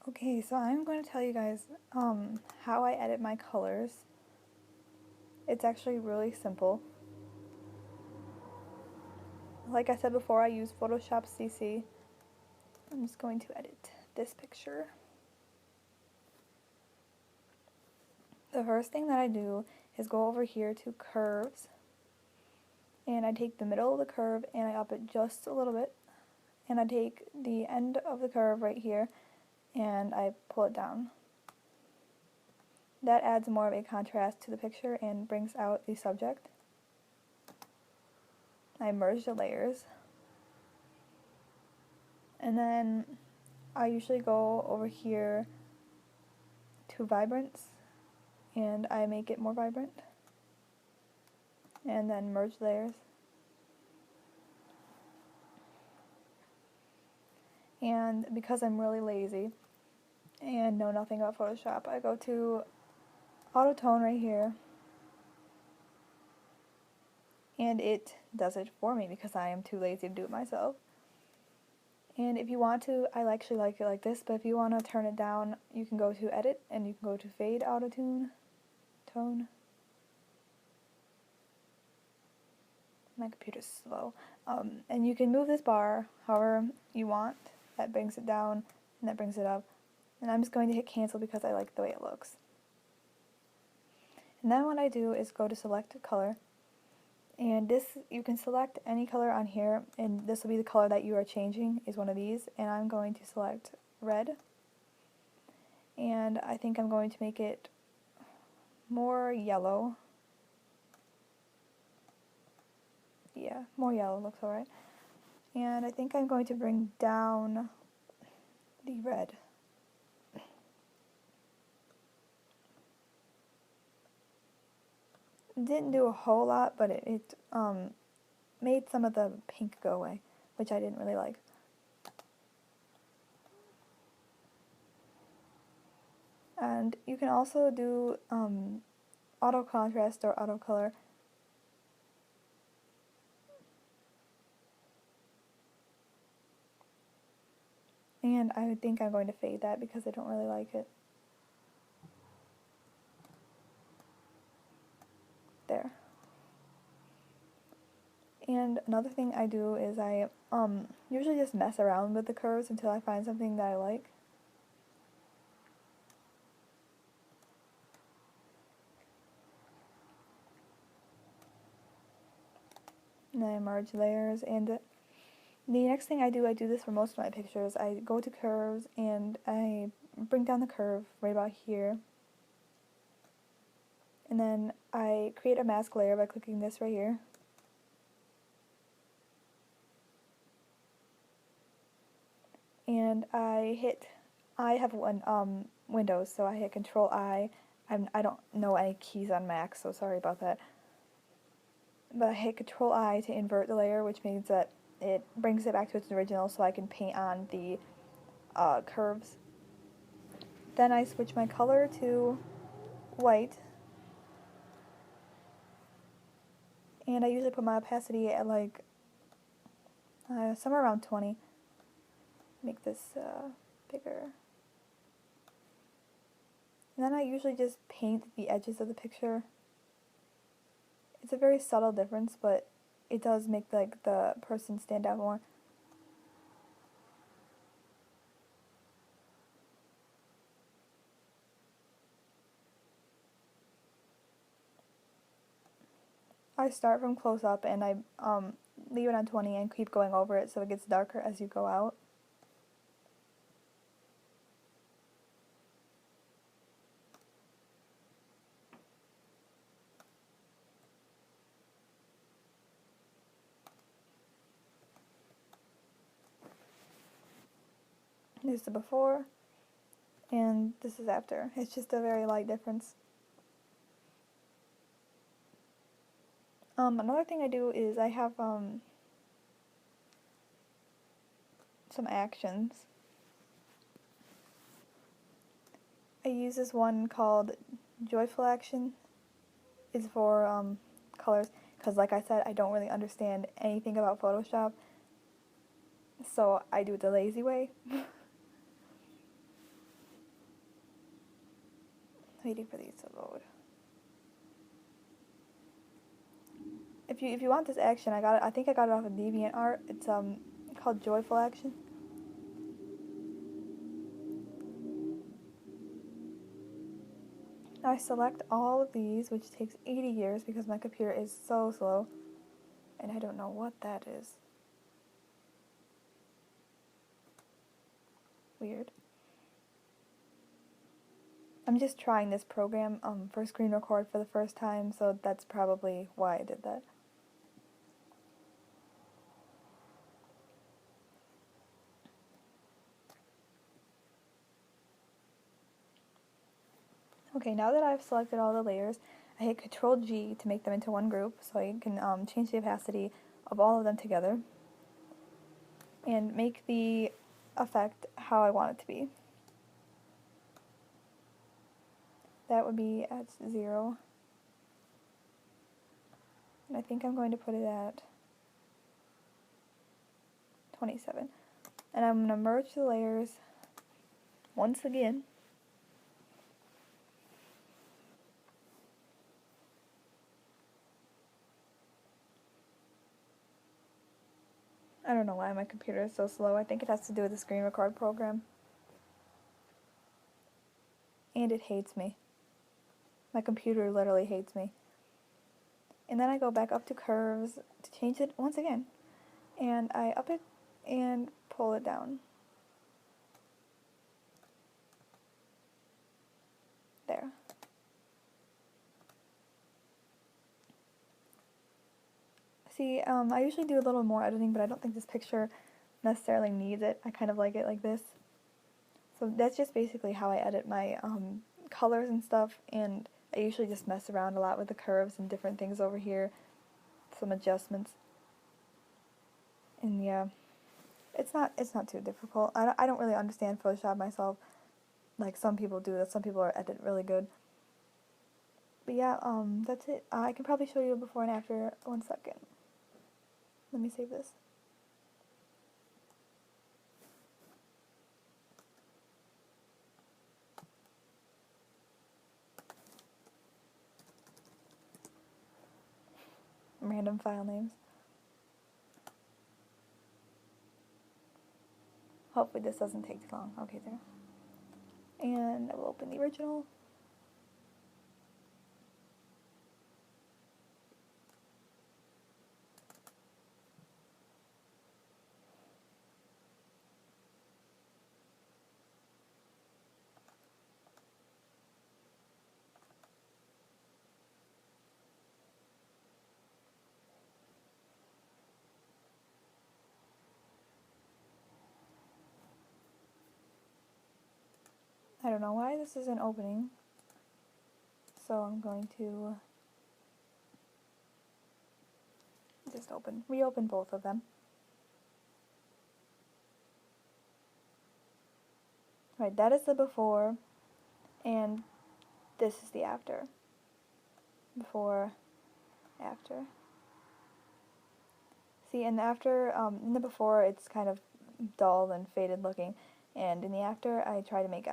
Okay, so I'm going to tell you guys how I edit my colors. It's actually really simple. Like I said before, I use Photoshop CC. I'm just going to edit this picture. The first thing that I do is go over here to curves, and I take the middle of the curve and I up it just a little bit, and I take the end of the curve right here and I pull it down. That adds more of a contrast to the picture and brings out the subject. I merge the layers, and then I usually go over here to vibrance and I make it more vibrant, and then merge layers. And because I'm really lazy and know nothing about Photoshop, I go to auto tone right here, and it does it for me because I am too lazy to do it myself. And if you want to, I actually like it like this, but if you want to turn it down, you can go to edit and you can go to fade auto tone. My computer's slow. And you can move this bar however you want. That brings it down and that brings it up. And I'm just going to hit cancel because I like the way it looks. And then what I do is go to select color, and this, you can select any color on here, and this will be the color that you are changing is one of these, and I'm going to select red, and I think I'm going to make it more yellow. Yeah, more yellow looks alright. And I think I'm going to bring down the red. Didn't do a whole lot, but it made some of the pink go away, which I didn't really like. And you can also do auto contrast or auto color. And I think I'm going to fade that because I don't really like it. There. And another thing I do is I usually just mess around with the curves until I find something that I like. And then I merge layers, and the next thing I do this for most of my pictures, I go to curves and I bring down the curve right about here. And then I create a mask layer by clicking this right here. And I have one Windows, so I hit Control I. I don't know any keys on Mac, so sorry about that. But I hit Control I to invert the layer, which means that it brings it back to its original so I can paint on the curves. Then I switch my color to white, and I usually put my opacity at like somewhere around 20. Make this bigger. And then I usually just paint the edges of the picture. It's a very subtle difference, but it does make like the person stand out more. I start from close up and I leave it on 20 and keep going over it so it gets darker as you go out. This is the before, and this is after. It's just a very light difference. Another thing I do is I have some actions. I use this one called Joyful Action. It's for colors, because like I said, I don't really understand anything about Photoshop, so I do it the lazy way. Waiting for these to load. If you want this action, I think I got it off of DeviantArt. It's called Joyful Action. Now I select all of these, which takes 80 years because my computer is so slow, and I don't know what that is. Weird. I'm just trying this program for screen record for the first time, so that's probably why I did that. Okay, now that I've selected all the layers, I hit Control G to make them into one group, so I can change the opacity of all of them together and make the effect how I want it to be. That would be at 0. And I think I'm going to put it at 27. And I'm going to merge the layers once again. I don't know why my computer is so slow. I think it has to do with the screen record program. And it hates me. My computer literally hates me. And then I go back up to curves to change it once again. And I up it and pull it down. There. See, I usually do a little more editing, but I don't think this picture necessarily needs it. I kind of like it like this. So that's just basically how I edit my colors and stuff, and I usually just mess around a lot with the curves and different things over here, some adjustments. And yeah, it's not too difficult. I don't really understand Photoshop myself, like some people do. That some people are edit really good. But yeah, that's it. I can probably show you a before and after. 1 second. Let me save this. Random file names. Hopefully this doesn't take too long. Okay, there. And I will open the original. I don't know why this isn't opening, so I'm going to just reopen both of them. Right, that is the before, and this is the after. Before, after. See, in the after, in the before, it's kind of dull and faded looking, and in the after, I try to make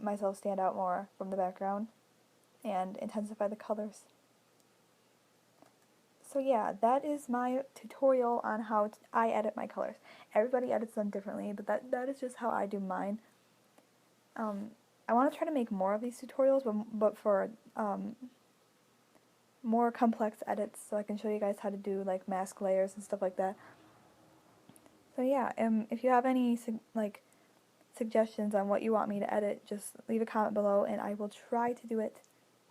myself stand out more from the background and intensify the colors. So yeah, that is my tutorial on how I edit my colors. Everybody edits them differently, but that is just how I do mine. I want to try to make more of these tutorials, but for more complex edits, so I can show you guys how to do like mask layers and stuff like that. So yeah, if you have any suggestions on what you want me to edit, just leave a comment below and I will try to do it.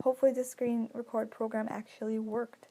Hopefully this screen record program actually worked.